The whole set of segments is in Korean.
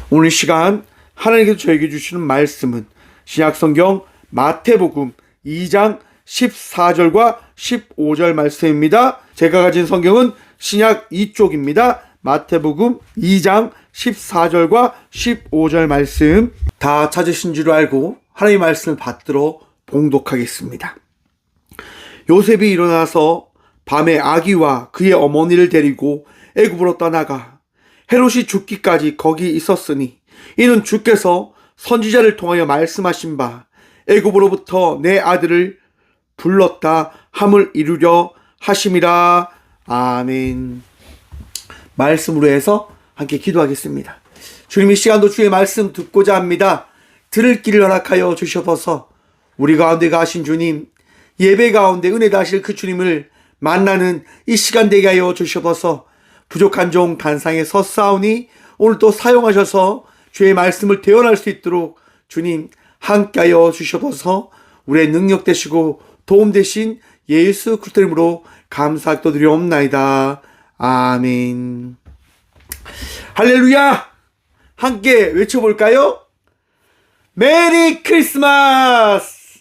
오늘 시간 하나님께서 저에게 주시는 말씀은 신약성경 마태복음 2장 14절과 15절 말씀입니다. 제가 가진 성경은 신약 2쪽입니다. 마태복음 2장 14절과 15절 말씀 다 찾으신 줄 알고 하나님의 말씀을 받들어 봉독하겠습니다. 요셉이 일어나서 밤에 아기와 그의 어머니를 데리고 애굽으로 떠나가 헤롯이 죽기까지 거기 있었으니 이는 주께서 선지자를 통하여 말씀하신 바 애굽으로부터 내 아들을 불렀다 함을 이루려 하심이라. 아멘. 말씀으로 해서 함께 기도하겠습니다. 주님, 이 시간도 주의 말씀 듣고자 합니다. 들을 길을 허락하여 주셔서 우리 가운데 가신 주님, 예배 가운데 은혜 다실 그 주님을 만나는 이 시간 되게 하여 주셔서 부족한 종 단상에 섰사오니 오늘 또 사용하셔서 주의 말씀을 대언할 수 있도록 주님 함께하여 주셔서 우리의 능력 되시고 도움 되신 예수 그리스도 이름으로 감사드리옵나이다. 아멘. 할렐루야. 함께 외쳐볼까요? 메리 크리스마스.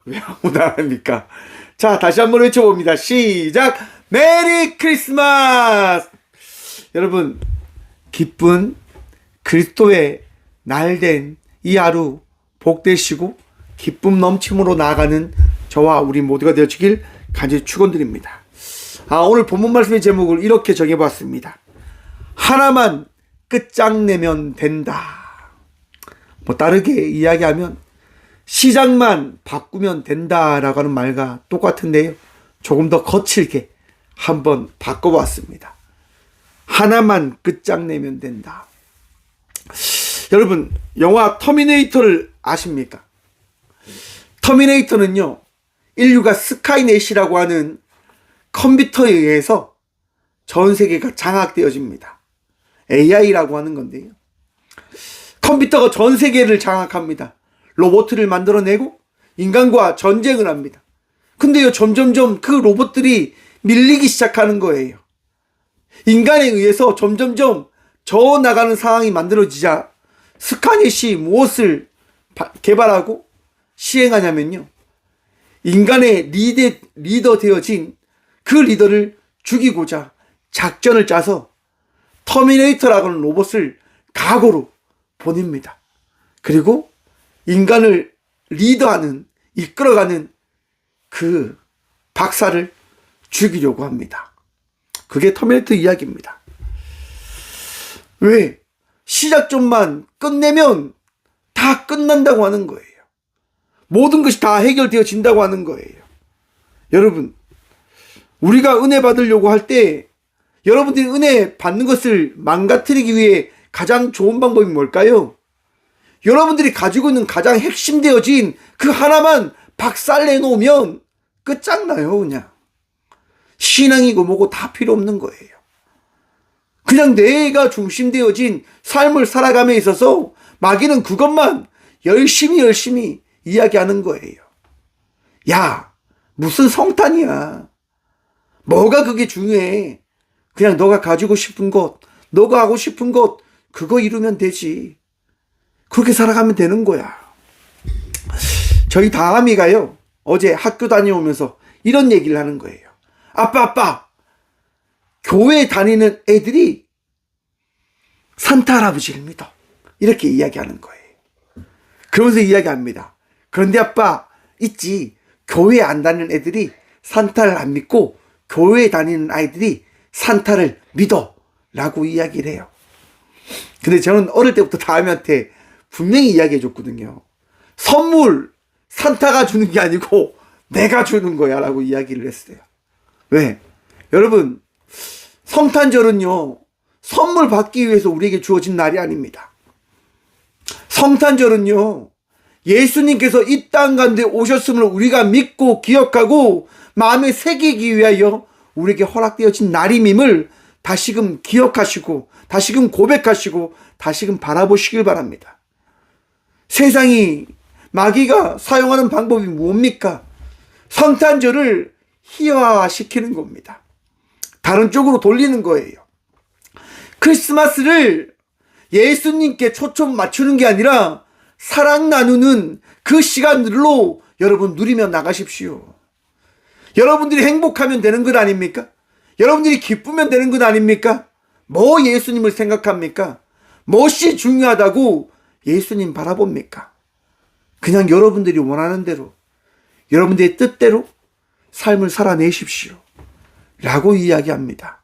왜 아무도 안 합니까? 자, 다시 한번 외쳐봅니다. 시작. 메리 크리스마스. 여러분, 기쁜 그리스도의 날된 이 하루 복되시고 기쁨 넘침으로 나아가는 저와 우리 모두가 되어주길 간절히 축원드립니다. 오늘 본문 말씀의 제목을 이렇게 정해봤습니다. 하나만 끝장내면 된다. 다르게 이야기하면 시작만 바꾸면 된다라고 하는 말과 똑같은데요, 조금 더 거칠게 한번 바꿔봤습니다. 하나만 끝장내면 된다. 여러분, 영화 터미네이터를 아십니까? 터미네이터는요, 인류가 스카이넷이라고 하는 컴퓨터에 의해서 전 세계가 장악되어집니다. AI라고 하는 건데요, 컴퓨터가 전 세계를 장악합니다. 로봇을 만들어내고 인간과 전쟁을 합니다. 근데요, 점점점 그 로봇들이 밀리기 시작하는 거예요. 인간에 의해서 점점점 저어나가는 상황이 만들어지자 스카넷이 무엇을 개발하고 시행하냐면요, 인간의 리더 되어진 그 리더를 죽이고자 작전을 짜서 터미네이터라고 하는 로봇을 과거로 보냅니다. 그리고 인간을 리더하는, 이끌어가는 그 박사를 죽이려고 합니다. 그게 터미네이터 이야기입니다. 왜? 시작점만 끝내면 다 끝난다고 하는 거예요. 모든 것이 다 해결되어진다고 하는 거예요. 여러분, 우리가 은혜 받으려고 할 때 여러분들이 은혜 받는 것을 망가뜨리기 위해 가장 좋은 방법이 뭘까요? 여러분들이 가지고 있는 가장 핵심되어진 그 하나만 박살내놓으면 끝장나요. 그냥 신앙이고 뭐고 다 필요 없는 거예요. 그냥 내가 중심되어진 삶을 살아감에 있어서 마귀는 그것만 열심히 이야기하는 거예요. 야, 무슨 성탄이야. 뭐가 그게 중요해. 그냥 너가 가지고 싶은 것, 너가 하고 싶은 것, 그거 이루면 되지. 그렇게 살아가면 되는 거야. 저희 다함이가요, 어제 학교 다녀오면서 이런 얘기를 하는 거예요. 아빠, 교회 다니는 애들이 산타 할아버지를 믿어. 이렇게 이야기하는 거예요. 그러면서 이야기합니다. 그런데 아빠, 있지. 교회 안 다니는 애들이 산타를 안 믿고 교회에 다니는 아이들이 산타를 믿어. 라고 이야기를 해요. 근데 저는 어릴 때부터 다음한테 분명히 이야기해 줬거든요. 선물 산타가 주는 게 아니고 내가 주는 거야 라고 이야기를 했어요. 왜? 여러분, 성탄절은요, 선물 받기 위해서 우리에게 주어진 날이 아닙니다. 성탄절은요, 예수님께서 이 땅 가운데 오셨음을 우리가 믿고 기억하고 마음에 새기기 위하여 우리에게 허락되어진 날임임을 다시금 기억하시고 다시금 고백하시고 다시금 바라보시길 바랍니다. 세상이, 마귀가 사용하는 방법이 뭡니까? 성탄절을 희화화시키는 겁니다. 다른 쪽으로 돌리는 거예요. 크리스마스를 예수님께 초점 맞추는 게 아니라 사랑 나누는 그 시간들로 여러분 누리며 나가십시오. 여러분들이 행복하면 되는 것 아닙니까? 여러분들이 기쁘면 되는 것 아닙니까? 뭐 예수님을 생각합니까? 무엇이 중요하다고 예수님 바라봅니까? 그냥 여러분들이 원하는 대로, 여러분들의 뜻대로 삶을 살아내십시오. 라고 이야기합니다.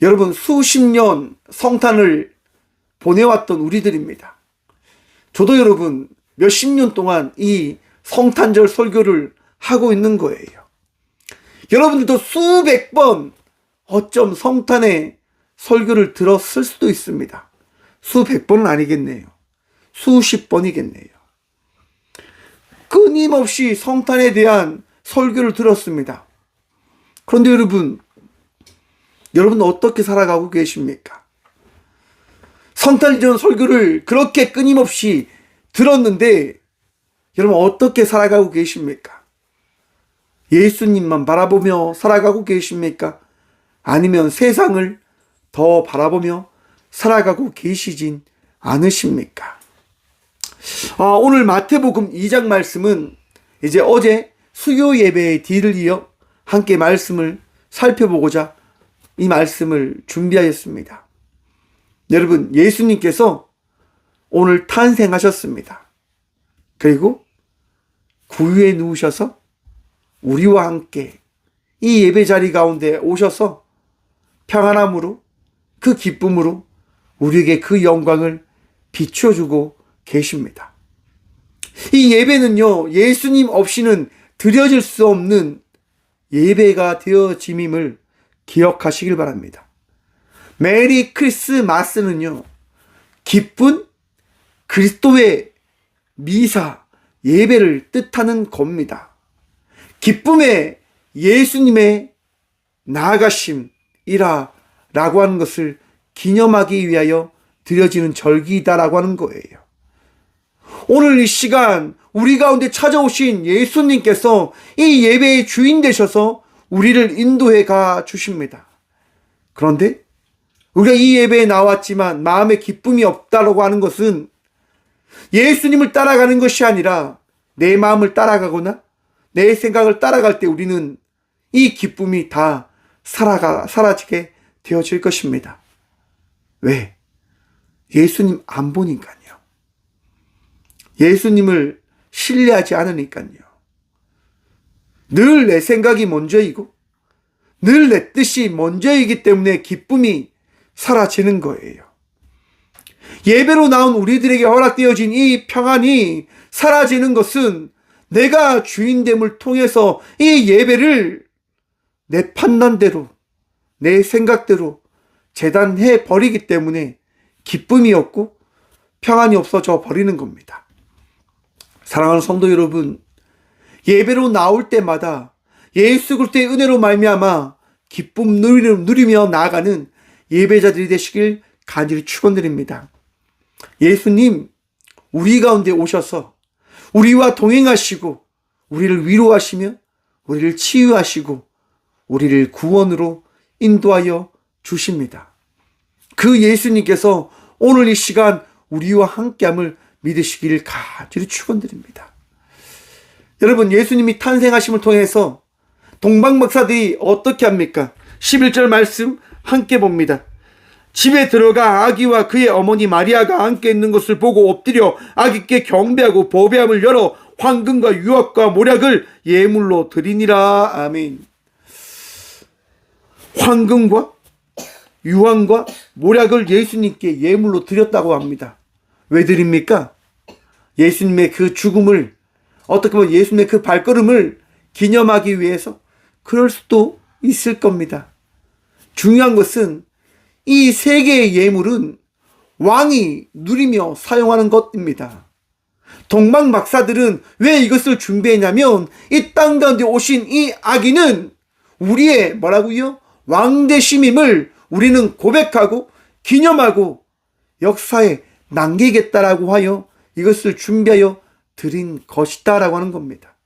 여러분, 수십 년 성탄을 보내왔던 우리들입니다. 저도 여러분 몇십 년 동안 이 성탄절 설교를 하고 있는 거예요. 여러분들도 수백 번 어쩜 성탄의 설교를 들었을 수도 있습니다. 수백 번은 아니겠네요. 수십 번이겠네요. 끊임없이 성탄에 대한 설교를 들었습니다. 그런데 여러분 어떻게 살아가고 계십니까? 성탄 전 설교를 그렇게 끊임없이 들었는데 여러분 어떻게 살아가고 계십니까? 예수님만 바라보며 살아가고 계십니까? 아니면 세상을 더 바라보며 살아가고 계시진 않으십니까? 오늘 마태복음 2장 말씀은 이제 어제 수요 예배의 뒤를 이어 함께 말씀을 살펴보고자 이 말씀을 준비하였습니다. 여러분, 예수님께서 오늘 탄생하셨습니다. 그리고 구유에 누우셔서 우리와 함께 이 예배 자리 가운데 오셔서 평안함으로 그 기쁨으로 우리에게 그 영광을 비춰주고 계십니다. 이 예배는요, 예수님 없이는 드려질 수 없는 예배가 되어짐임을 기억하시길 바랍니다. 메리 크리스마스는요, 기쁜 그리스도의 미사, 예배를 뜻하는 겁니다. 기쁨의 예수님의 나아가심이라 라고 하는 것을 기념하기 위하여 드려지는 절기이다라고 하는 거예요. 오늘 이 시간 우리 가운데 찾아오신 예수님께서 이 예배의 주인 되셔서 우리를 인도해 가 주십니다. 그런데 우리가 이 예배에 나왔지만 마음에 기쁨이 없다라고 하는 것은 예수님을 따라가는 것이 아니라 내 마음을 따라가거나 내 생각을 따라갈 때 우리는 이 기쁨이 다 사라지게 되어질 것입니다. 왜? 예수님 안 보니까요. 예수님을 신뢰하지 않으니까요. 늘 내 생각이 먼저이고 늘 내 뜻이 먼저이기 때문에 기쁨이 사라지는 거예요. 예배로 나온 우리들에게 허락되어진 이 평안이 사라지는 것은 내가 주인됨을 통해서 이 예배를 내 판단대로 내 생각대로 재단해 버리기 때문에 기쁨이 없고 평안이 없어져 버리는 겁니다. 사랑하는 성도 여러분, 예배로 나올 때마다 예수 그리스도의 은혜로 말미암아 기쁨 누리며 나아가는 예배자들이 되시길 간절히 축원드립니다. 예수님 우리 가운데 오셔서 우리와 동행하시고 우리를 위로하시며 우리를 치유하시고 우리를 구원으로 인도하여 주십니다. 그 예수님께서 오늘 이 시간 우리와 함께함을 믿으시기를 간절히 축원드립니다. 여러분, 예수님이 탄생하심을 통해서 동방박사들이 어떻게 합니까? 11절 말씀 함께 봅니다. 집에 들어가 아기와 그의 어머니 마리아가 앉게 있는 것을 보고 엎드려 아기께 경배하고 보배함을 열어 황금과 유황과 모략을 예물로 드리니라. 아멘. 황금과 유황과 모략을 예수님께 예물로 드렸다고 합니다. 왜 드립니까? 예수님의 그 죽음을, 어떻게 보면 예수님의 그 발걸음을 기념하기 위해서 그럴 수도 있을 겁니다. 중요한 것은 이 세 개의 예물은 왕이 누리며 사용하는 것입니다. 동방 박사들은 왜 이것을 준비했냐면 이 땅 가운데 오신 이 아기는 우리의 뭐라고요? 왕대심임을 우리는 고백하고 기념하고 역사에 남기겠다라고 하여 이것을 준비하여 드린 것이다라고 하는 겁니다.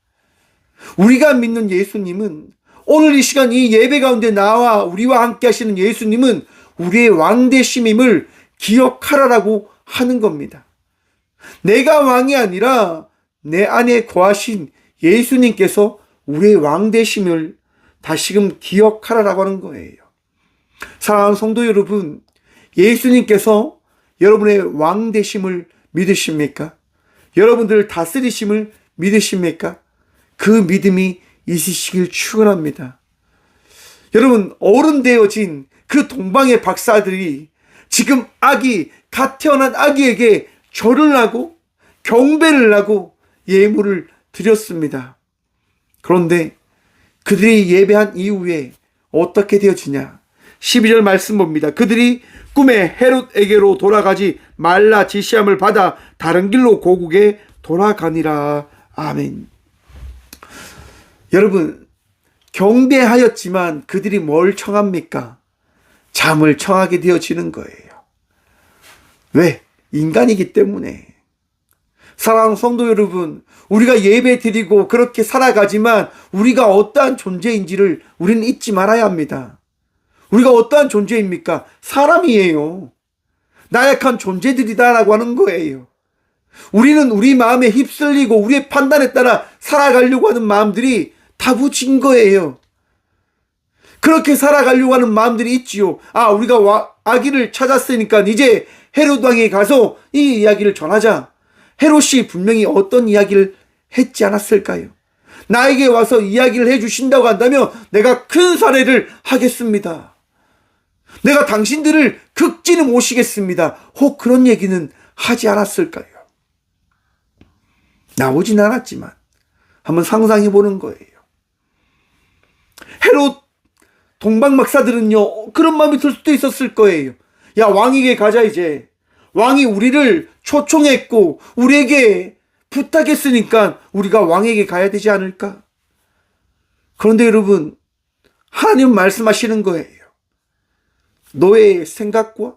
우리가 믿는 예수님은, 오늘 이 시간 이 예배 가운데 나와 우리와 함께 하시는 예수님은 우리의 왕되심임을 기억하라라고 하는 겁니다. 내가 왕이 아니라 내 안에 거하신 예수님께서 우리의 왕 되심을 다시금 기억하라라고 하는 거예요. 사랑하는 성도 여러분, 예수님께서 여러분의 왕 되심을 믿으십니까? 여러분들을 다스리심을 믿으십니까? 그 믿음이 있으시길 축원합니다. 여러분, 어른 되어진 그 동방의 박사들이 지금 갓 태어난 아기에게 절을 하고 경배를 하고 예물을 드렸습니다. 그런데 그들이 예배한 이후에 어떻게 되어지냐? 12절 말씀 봅니다. 그들이 꿈에 헤롯에게로 돌아가지 말라 지시함을 받아 다른 길로 고국에 돌아가니라. 아멘. 여러분, 경배하였지만 그들이 뭘 청합니까? 잠을 청하게 되어지는 거예요. 왜? 인간이기 때문에. 사랑하는 성도 여러분, 우리가 예배 드리고 그렇게 살아가지만 우리가 어떠한 존재인지를 우리는 잊지 말아야 합니다. 우리가 어떠한 존재입니까? 사람이에요. 나약한 존재들이다라고 하는 거예요. 우리는 우리 마음에 휩쓸리고 우리의 판단에 따라 살아가려고 하는 마음들이 다부진 거예요. 그렇게 살아가려고 하는 마음들이 있지요. 우리가 아기를 찾았으니까 이제 헤롯 왕에 가서 이 이야기를 전하자. 헤롯이 분명히 어떤 이야기를 했지 않았을까요? 나에게 와서 이야기를 해주신다고 한다면 내가 큰 사례를 하겠습니다. 내가 당신들을 극진히 모시겠습니다. 혹 그런 얘기는 하지 않았을까요? 나오진 않았지만 한번 상상해 보는 거예요. 헤롯 동방박사들은요, 그런 마음이 들 수도 있었을 거예요. 야, 왕에게 가자 이제. 왕이 우리를 초청했고 우리에게 부탁했으니까 우리가 왕에게 가야 되지 않을까? 그런데 여러분, 하나님은 말씀하시는 거예요. 너의 생각과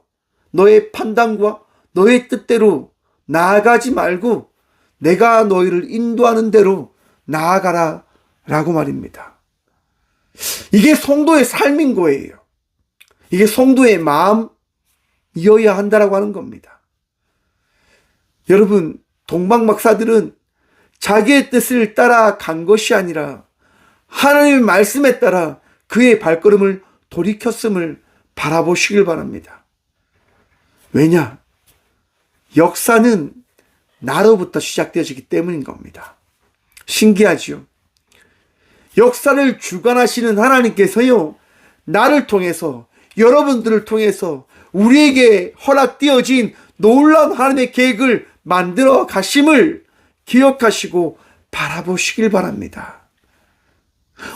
너의 판단과 너의 뜻대로 나아가지 말고 내가 너희를 인도하는 대로 나아가라 라고 말입니다. 이게 성도의 삶인 거예요. 이게 성도의 마음이어야 한다라고 하는 겁니다. 여러분, 동방박사들은 자기의 뜻을 따라 간 것이 아니라 하나님의 말씀에 따라 그의 발걸음을 돌이켰음을 바라보시길 바랍니다. 왜냐? 역사는 나로부터 시작되어지기 때문인 겁니다. 신기하지요? 역사를 주관하시는 하나님께서요, 나를 통해서, 여러분들을 통해서 우리에게 허락되어진 놀라운 하나님의 계획을 만들어 가심을 기억하시고 바라보시길 바랍니다.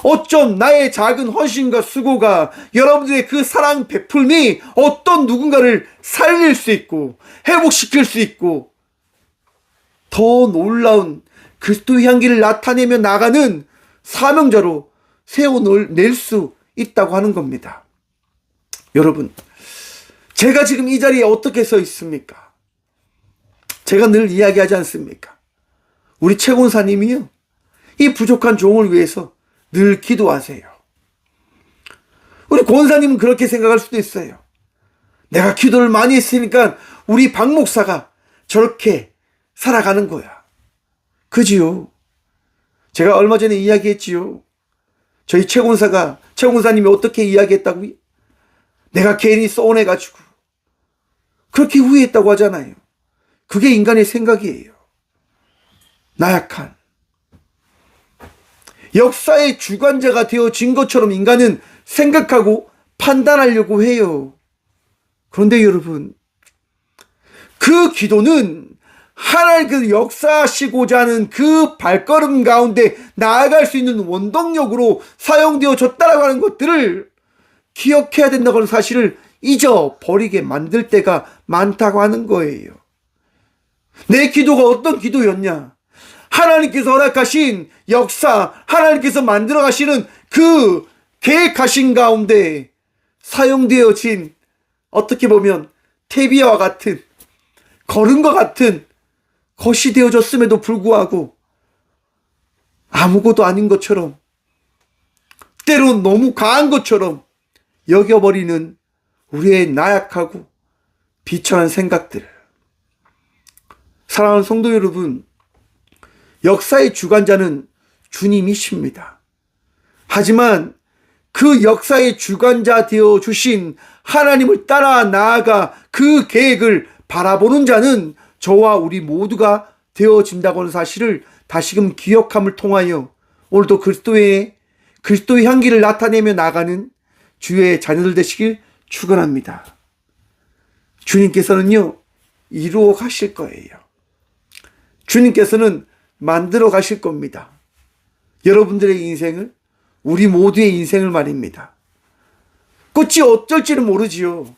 어쩜 나의 작은 헌신과 수고가 여러분들의 그 사랑 베풀미 어떤 누군가를 살릴 수 있고 회복시킬 수 있고 더 놀라운 그리스도의 향기를 나타내며 나가는 사명자로 세워낼 수 있다고 하는 겁니다. 여러분, 제가 지금 이 자리에 어떻게 서 있습니까? 제가 늘 이야기하지 않습니까? 우리 최 권사님이요, 이 부족한 종을 위해서 늘 기도하세요. 우리 권사님은 그렇게 생각할 수도 있어요. 내가 기도를 많이 했으니까 우리 박 목사가 저렇게 살아가는 거야. 그지요? 제가 얼마 전에 이야기했지요. 저희 최 권사님이 어떻게 이야기했다고요? 내가 괜히 서운해가지고 그렇게 후회했다고 하잖아요. 그게 인간의 생각이에요. 나약한 역사의 주관자가 되어진 것처럼 인간은 생각하고 판단하려고 해요. 그런데 여러분, 그 기도는 하나님께서 역사하시고자 하는 그 발걸음 가운데 나아갈 수 있는 원동력으로 사용되어졌다라고 하는 것들을 기억해야 된다고 하는 사실을 잊어버리게 만들 때가 많다고 하는 거예요. 내 기도가 어떤 기도였냐? 하나님께서 허락하신 역사, 하나님께서 만들어 가시는 그 계획하신 가운데 사용되어진, 어떻게 보면 태비와 같은, 걸음과 같은 것이 되어졌음에도 불구하고 아무것도 아닌 것처럼, 때론 너무 강한 것처럼 여겨버리는 우리의 나약하고 비천한 생각들. 사랑하는 성도 여러분, 역사의 주관자는 주님이십니다. 하지만 그 역사의 주관자 되어 주신 하나님을 따라 나아가 그 계획을 바라보는 자는 저와 우리 모두가 되어진다고 하는 사실을 다시금 기억함을 통하여 오늘도 그리스도의 향기를 나타내며 나가는 주의 자녀들 되시길 축원합니다. 주님께서는요, 이루어 가실 거예요. 주님께서는 만들어 가실 겁니다. 여러분들의 인생을, 우리 모두의 인생을 말입니다. 끝이 어쩔지는 모르지요.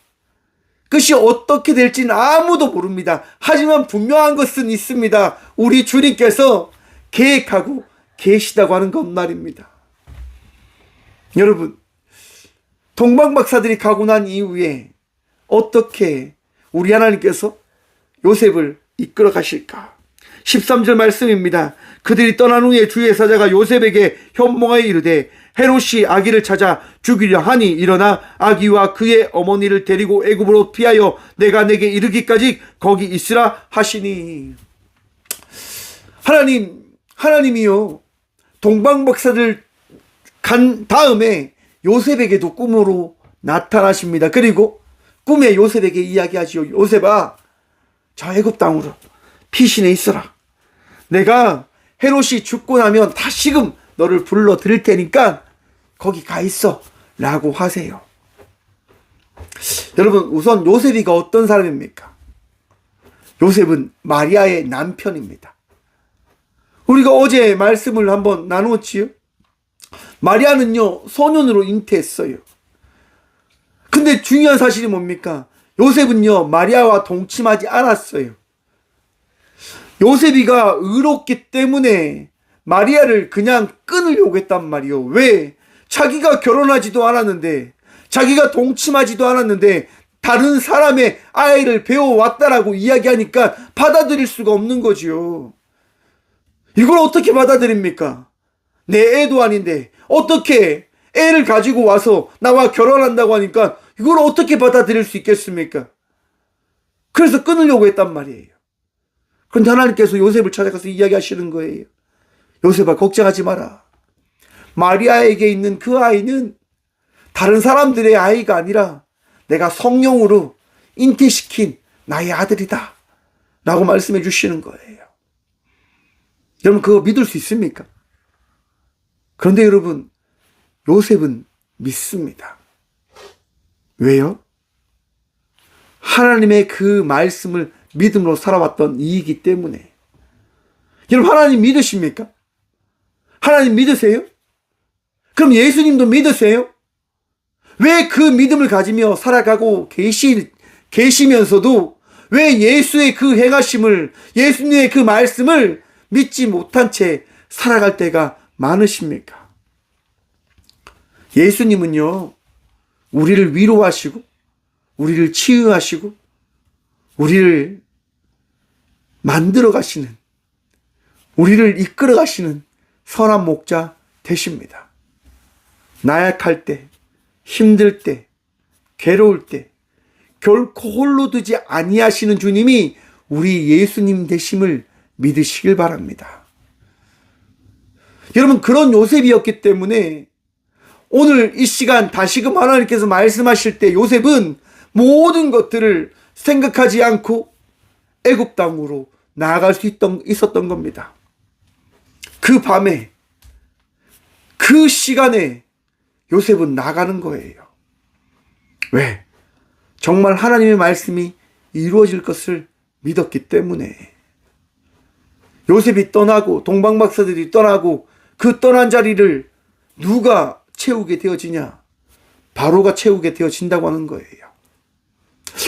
끝이 어떻게 될지는 아무도 모릅니다. 하지만 분명한 것은 있습니다. 우리 주님께서 계획하고 계시다고 하는 것 말입니다. 여러분, 동방박사들이 가고 난 이후에 어떻게 우리 하나님께서 요셉을 이끌어 가실까? 13절 말씀입니다. 그들이 떠난 후에 주의 사자가 요셉에게 현몽하여 이르되 헤롯이 아기를 찾아 죽이려 하니 일어나 아기와 그의 어머니를 데리고 애굽으로 피하여 내가 내게 이르기까지 거기 있으라 하시니. 하나님이요, 동방박사들 간 다음에 요셉에게도 꿈으로 나타나십니다. 그리고 꿈에 요셉에게 이야기하지요. 요셉아, 저 애굽 땅으로 피신해 있어라. 내가 헤롯이 죽고 나면 다시금 너를 불러 드릴 테니까 거기 가 있어 라고 하세요. 여러분, 우선 요셉이가 어떤 사람입니까? 요셉은 마리아의 남편입니다. 우리가 어제 말씀을 한번 나누었지요. 마리아는요, 소년으로 잉태했어요. 근데 중요한 사실이 뭡니까? 요셉은요, 마리아와 동침하지 않았어요. 요셉이가 의롭기 때문에 마리아를 그냥 끊으려고 했단 말이요. 왜? 자기가 결혼하지도 않았는데, 자기가 동침하지도 않았는데 다른 사람의 아이를 배워왔다라고 이야기하니까 받아들일 수가 없는 거지요. 이걸 어떻게 받아들입니까? 내 애도 아닌데 어떻게 애를 가지고 와서 나와 결혼한다고 하니까 이걸 어떻게 받아들일 수 있겠습니까? 그래서 끊으려고 했단 말이에요. 그런데 하나님께서 요셉을 찾아가서 이야기하시는 거예요. 요셉아, 걱정하지 마라. 마리아에게 있는 그 아이는 다른 사람들의 아이가 아니라 내가 성령으로 잉태시킨 나의 아들이다 라고 말씀해 주시는 거예요. 여러분, 그거 믿을 수 있습니까? 그런데 여러분, 요셉은 믿습니다. 왜요? 하나님의 그 말씀을 믿음으로 살아왔던 이이기 때문에. 여러분, 하나님 믿으십니까? 하나님 믿으세요? 그럼 예수님도 믿으세요? 왜 그 믿음을 가지며 살아가고 계시면서도 왜 예수의 그 행하심을, 예수님의 그 말씀을 믿지 못한 채 살아갈 때가 많으십니까? 예수님은요, 우리를 위로하시고 우리를 치유하시고 우리를 만들어 가시는, 우리를 이끌어 가시는 선한 목자 되십니다. 나약할 때, 힘들 때, 괴로울 때 결코 홀로 두지 아니하시는 주님이 우리 예수님 되심을 믿으시길 바랍니다. 여러분, 그런 요셉이었기 때문에 오늘 이 시간 다시금 하나님께서 말씀하실 때 요셉은 모든 것들을 생각하지 않고 애굽 땅으로 나아갈 수 있었던 겁니다. 그 밤에, 그 시간에 요셉은 나가는 거예요. 왜? 정말 하나님의 말씀이 이루어질 것을 믿었기 때문에. 요셉이 떠나고 동방박사들이 떠나고 그 떠난 자리를 누가 채우게 되어지냐? 바로가 채우게 되어진다고 하는 거예요.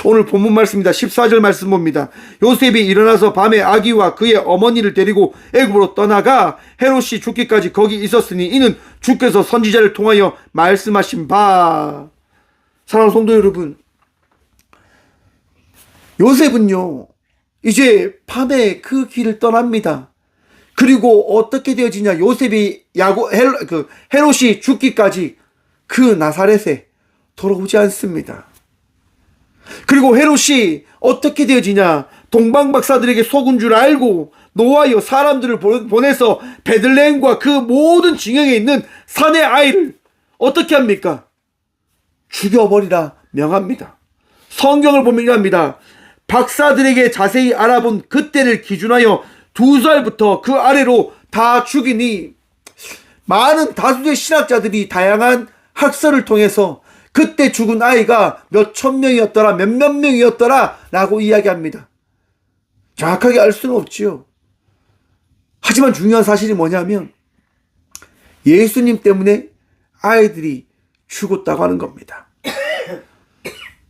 오늘 본문 말씀입니다. 14절 말씀 봅니다. 요셉이 일어나서 밤에 아기와 그의 어머니를 데리고 애굽으로 떠나가 헤롯이 죽기까지 거기 있었으니 이는 주께서 선지자를 통하여 말씀하신 바. 사랑하는 성도 여러분, 요셉은요, 이제 밤에 그 길을 떠납니다. 그리고 어떻게 되어지냐? 요셉이 헤롯이 죽기까지 그 나사렛에 돌아오지 않습니다. 그리고 헤롯이 어떻게 되어지냐? 동방박사들에게 속은 줄 알고 노하여 사람들을 보내서 베들레헴과 그 모든 진영에 있는 산의 아이를 어떻게 합니까? 죽여버리라 명합니다. 성경을 보면 이랍니다. 박사들에게 자세히 알아본 그때를 기준하여 2살부터 그 아래로 다 죽이니, 많은 다수의 신학자들이 다양한 학설을 통해서 그때 죽은 아이가 몇천 명이었더라, 몇몇 명이었더라 라고 이야기합니다. 정확하게 알 수는 없지요. 하지만 중요한 사실이 뭐냐면 예수님 때문에 아이들이 죽었다고 하는 겁니다.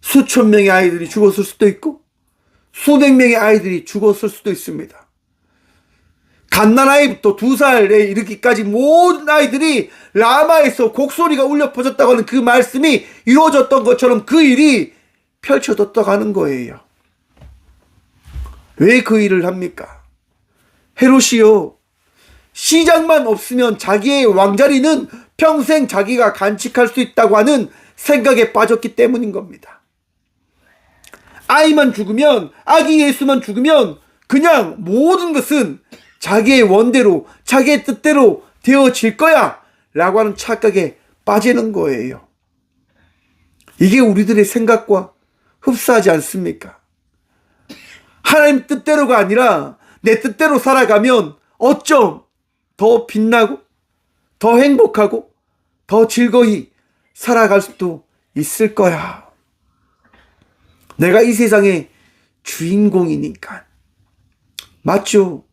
수천 명의 아이들이 죽었을 수도 있고 수백 명의 아이들이 죽었을 수도 있습니다. 갓난아이부터 2살에 이르기까지 모든 아이들이 라마에서 곡소리가 울려 퍼졌다고 하는 그 말씀이 이루어졌던 것처럼 그 일이 펼쳐졌다고 하는 거예요. 왜 그 일을 합니까? 헤롯이요, 시장만 없으면 자기의 왕자리는 평생 자기가 간직할 수 있다고 하는 생각에 빠졌기 때문인 겁니다. 아이만 죽으면, 아기 예수만 죽으면 그냥 모든 것은 자기의 원대로, 자기의 뜻대로 되어질 거야 라고 하는 착각에 빠지는 거예요. 이게 우리들의 생각과 흡사하지 않습니까? 하나님 뜻대로가 아니라 내 뜻대로 살아가면 어쩜 더 빛나고 더 행복하고 더 즐거이 살아갈 수도 있을 거야. 내가 이 세상의 주인공이니까. 맞죠?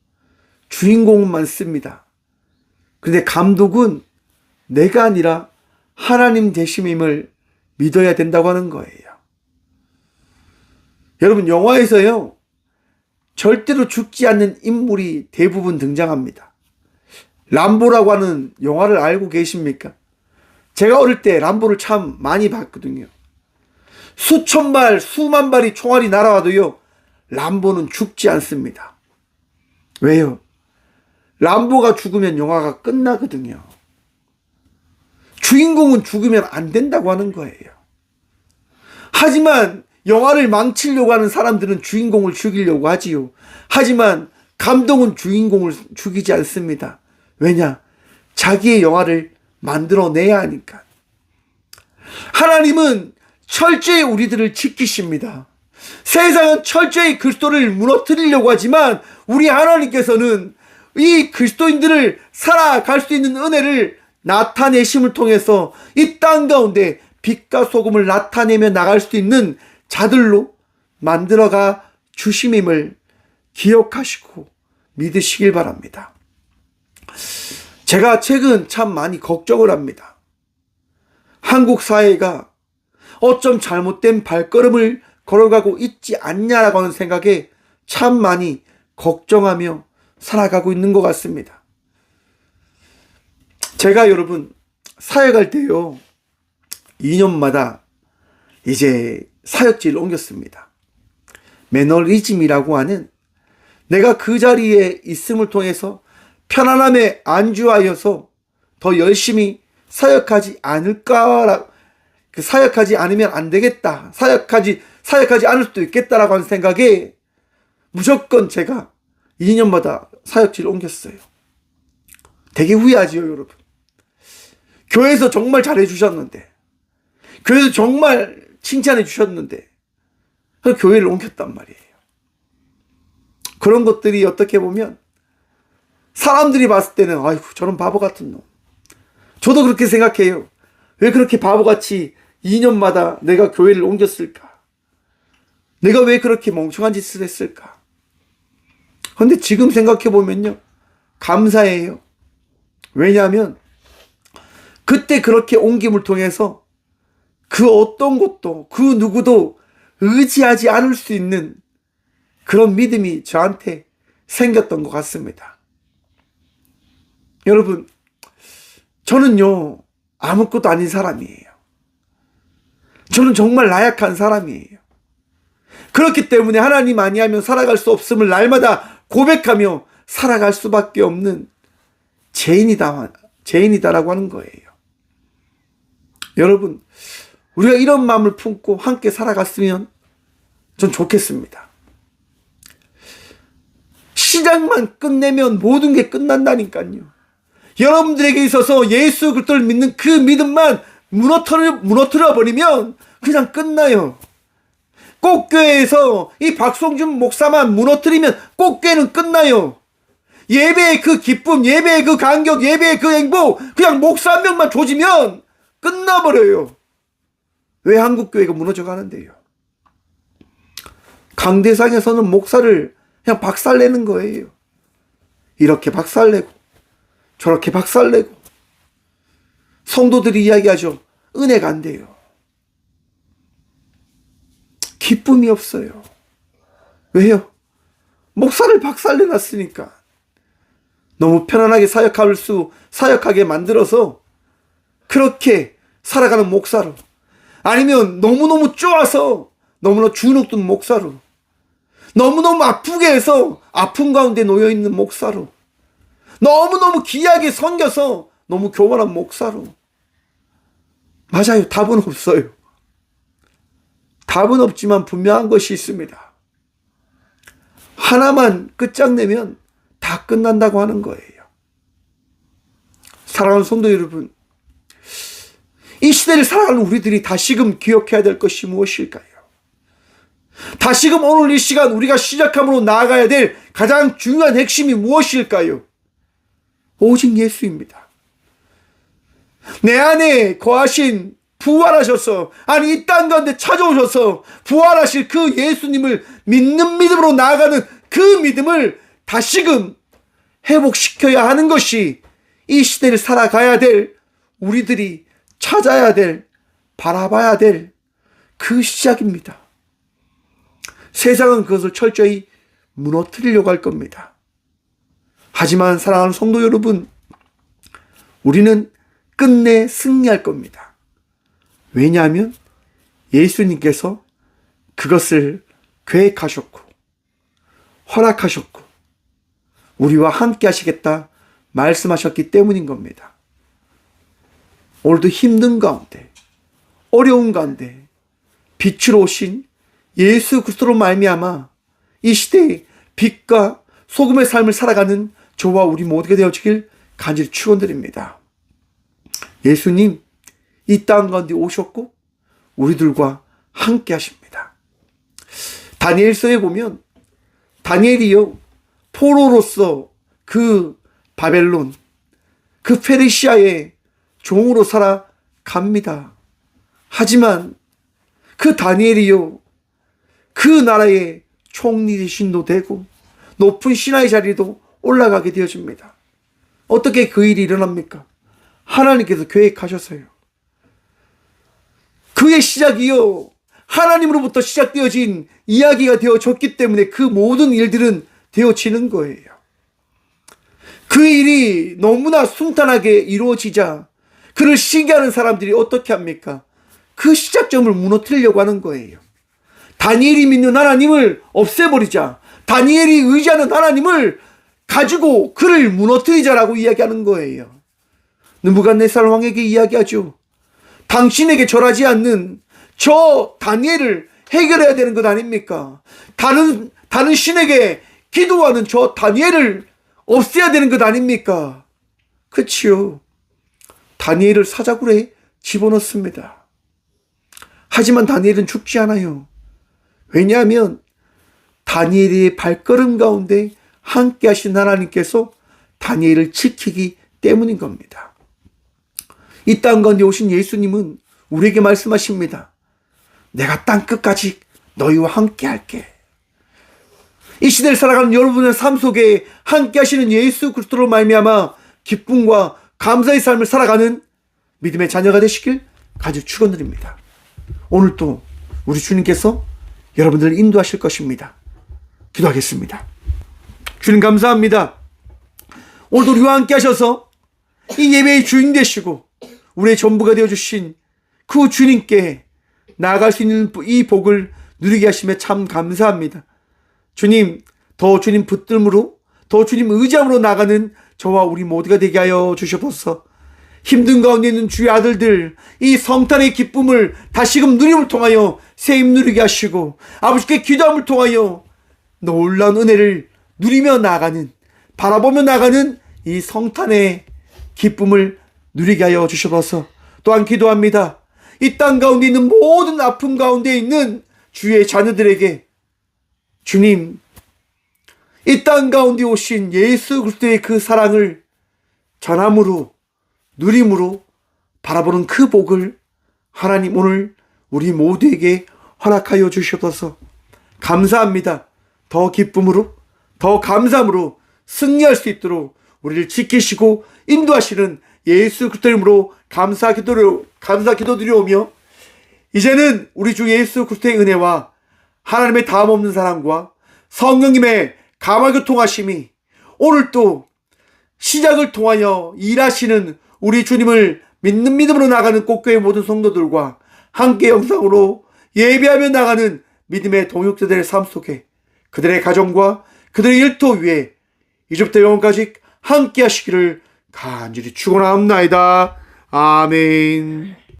주인공은 많습니다. 근데 감독은 내가 아니라 하나님 되심임을 믿어야 된다고 하는 거예요. 여러분, 영화에서요, 절대로 죽지 않는 인물이 대부분 등장합니다. 람보라고 하는 영화를 알고 계십니까? 제가 어릴 때 람보를 참 많이 봤거든요. 수천 발, 수만 발이 총알이 날아와도요, 람보는 죽지 않습니다. 왜요? 람보가 죽으면 영화가 끝나거든요. 주인공은 죽으면 안 된다고 하는 거예요. 하지만 영화를 망치려고 하는 사람들은 주인공을 죽이려고 하지요. 하지만 감독은 주인공을 죽이지 않습니다. 왜냐? 자기의 영화를 만들어내야 하니까. 하나님은 철저히 우리들을 지키십니다. 세상은 철저히 그리스도를 무너뜨리려고 하지만 우리 하나님께서는 이 그리스도인들을 살아갈 수 있는 은혜를 나타내심을 통해서 이 땅 가운데 빛과 소금을 나타내며 나갈 수 있는 자들로 만들어가 주심임을 기억하시고 믿으시길 바랍니다. 제가 최근 참 많이 걱정을 합니다. 한국 사회가 어쩜 잘못된 발걸음을 걸어가고 있지 않냐라고 하는 생각에 참 많이 걱정하며 살아가고 있는 것 같습니다. 제가 여러분 사역할 때요, 2년마다 이제 사역지를 옮겼습니다. 매너리즘이라고 하는, 내가 그 자리에 있음을 통해서 편안함에 안주하여서 더 열심히 사역하지 않을까, 사역하지 않으면 안 되겠다, 사역하지 않을 수도 있겠다라고 하는 생각에 무조건 제가 2년마다 사역지를 옮겼어요. 되게 후회하지요, 여러분. 교회에서 정말 잘해 주셨는데, 교회에서 정말 칭찬해 주셨는데 그 교회를 옮겼단 말이에요. 그런 것들이 어떻게 보면 사람들이 봤을 때는 아이고 저런 바보 같은 놈, 저도 그렇게 생각해요. 왜 그렇게 바보같이 2년마다 내가 교회를 옮겼을까? 내가 왜 그렇게 멍청한 짓을 했을까? 그런데 지금 생각해 보면요, 감사해요. 왜냐하면 그때 그렇게 옮김을 통해서 그 어떤 것도 그 누구도 의지하지 않을 수 있는 그런 믿음이 저한테 생겼던 것 같습니다. 여러분, 저는요 아무것도 아닌 사람이에요. 저는 정말 나약한 사람이에요. 그렇기 때문에 하나님 아니하면 살아갈 수 없음을 날마다 고백하며 살아갈 수밖에 없는 죄인이다라고 하는 거예요. 여러분, 우리가 이런 마음을 품고 함께 살아갔으면 전 좋겠습니다. 시작만 끝내면 모든 게 끝난다니까요. 여러분들에게 있어서 예수 그리스도를 믿는 그 믿음만 무너뜨려 버리면 그냥 끝나요. 꽃교회에서 이 박성준 목사만 무너뜨리면 꽃교회는 끝나요. 예배의 그 기쁨, 예배의 그 감격, 예배의 그 행복, 그냥 목사 한 명만 조지면 끝나버려요. 왜 한국교회가 무너져 가는데요? 강대상에서는 목사를 그냥 박살내는 거예요. 이렇게 박살내고 저렇게 박살내고. 성도들이 이야기하죠. 은혜가 안 돼요. 기쁨이 없어요. 왜요? 목사를 박살내놨으니까. 너무 편안하게 사역하게 만들어서 그렇게 살아가는 목사로, 아니면 너무너무 쪼아서 너무나 주눅든 목사로, 너무너무 아프게 해서 아픔 가운데 놓여있는 목사로, 너무너무 귀하게 섬겨서 너무 교만한 목사로. 맞아요. 답은 없어요. 답은 없지만 분명한 것이 있습니다. 하나만 끝장내면 다 끝난다고 하는 거예요. 사랑하는 성도 여러분, 이 시대를 살아가는 우리들이 다시금 기억해야 될 것이 무엇일까요? 다시금 오늘 이 시간 우리가 시작함으로 나아가야 될 가장 중요한 핵심이 무엇일까요? 오직 예수입니다. 내 안에 거하신, 부활하셔서, 아니 이 땅 가운데 찾아오셔서 부활하실 그 예수님을 믿는 믿음으로 나아가는 그 믿음을 다시금 회복시켜야 하는 것이 이 시대를 살아가야 될, 우리들이 찾아야 될, 바라봐야 될 그 시작입니다. 세상은 그것을 철저히 무너뜨리려고 할 겁니다. 하지만 사랑하는 성도 여러분, 우리는 끝내 승리할 겁니다. 왜냐하면 예수님께서 그것을 계획하셨고 허락하셨고 우리와 함께 하시겠다 말씀하셨기 때문인 겁니다. 오늘도 힘든 가운데, 어려운 가운데 빛으로 오신 예수 그리스도로 말미암아 이 시대의 빛과 소금의 삶을 살아가는 저와 우리 모두가 되어지길 간절히 축원드립니다. 예수님 이 땅 가운데 오셨고 우리들과 함께 하십니다. 다니엘서에 보면 다니엘이요, 포로로서 그 바벨론, 그 페르시아의 종으로 살아갑니다. 하지만 그 다니엘이요, 그 나라의 총리 대신도 되고 높은 신하의 자리도 올라가게 되어집니다. 어떻게 그 일이 일어납니까? 하나님께서 계획하셔서요. 그의 시작이요, 하나님으로부터 시작되어진 이야기가 되어졌기 때문에 그 모든 일들은 되어지는 거예요. 그 일이 너무나 순탄하게 이루어지자 그를 시기하는 사람들이 어떻게 합니까? 그 시작점을 무너뜨리려고 하는 거예요. 다니엘이 믿는 하나님을 없애버리자, 다니엘이 의지하는 하나님을 가지고 그를 무너뜨리자라고 이야기하는 거예요. 느부갓네살 왕에게 이야기하죠. 당신에게 절하지 않는 저 다니엘을 해결해야 되는 것 아닙니까? 다른 신에게 기도하는 저 다니엘을 없애야 되는 것 아닙니까? 그치요. 다니엘을 사자굴에 집어넣습니다. 하지만 다니엘은 죽지 않아요. 왜냐하면 다니엘의 발걸음 가운데 함께 하신 하나님께서 다니엘을 지키기 때문인 겁니다. 이 땅 가운데 오신 예수님은 우리에게 말씀하십니다. 내가 땅 끝까지 너희와 함께 할게. 이 시대를 살아가는 여러분의 삶 속에 함께 하시는 예수 그리스도로 말미암아 기쁨과 감사의 삶을 살아가는 믿음의 자녀가 되시길 간절히 축원드립니다. 오늘도 우리 주님께서 여러분들을 인도하실 것입니다. 기도하겠습니다. 주님 감사합니다. 오늘도 우리와 함께 하셔서 이 예배의 주인 되시고 우리의 전부가 되어주신 그 주님께 나아갈 수 있는 이 복을 누리게 하시며 참 감사합니다. 주님, 더 주님 붙들므로, 더 주님 의지함으로 나가는 저와 우리 모두가 되게 하여 주시옵소서. 힘든 가운데 있는 주의 아들들, 이 성탄의 기쁨을 다시금 누림을 통하여 새힘 누리게 하시고, 아버지께 기도함을 통하여 놀라운 은혜를 누리며 나아가는, 바라보며 나아가는 이 성탄의 기쁨을 누리게 하여 주셔서 또한 기도합니다. 이 땅 가운데 있는 모든 아픔 가운데 있는 주의 자녀들에게 주님, 이 땅 가운데 오신 예수 그리스도의 그 사랑을 전함으로, 누림으로 바라보는 그 복을 하나님 오늘 우리 모두에게 허락하여 주시옵소서. 감사합니다. 더 기쁨으로, 더 감사함으로 승리할 수 있도록 우리를 지키시고 인도하시는 예수 그리스도 이름으로 감사 기도드리오며, 이제는 우리 주 예수 그리스도의 은혜와 하나님의 다음 없는 사랑과 성령님의 감화교통하심이 오늘 또 시작을 통하여 일하시는 우리 주님을 믿는 믿음으로 나가는 꽃교회 모든 성도들과 함께 영상으로 예배하며 나가는 믿음의 동역자들의 삶 속에 그들의 가정과 그들의 일터 위에 이제부터 영원까지 함께 하시기를 간절히 축원하옵나이다. 아멘.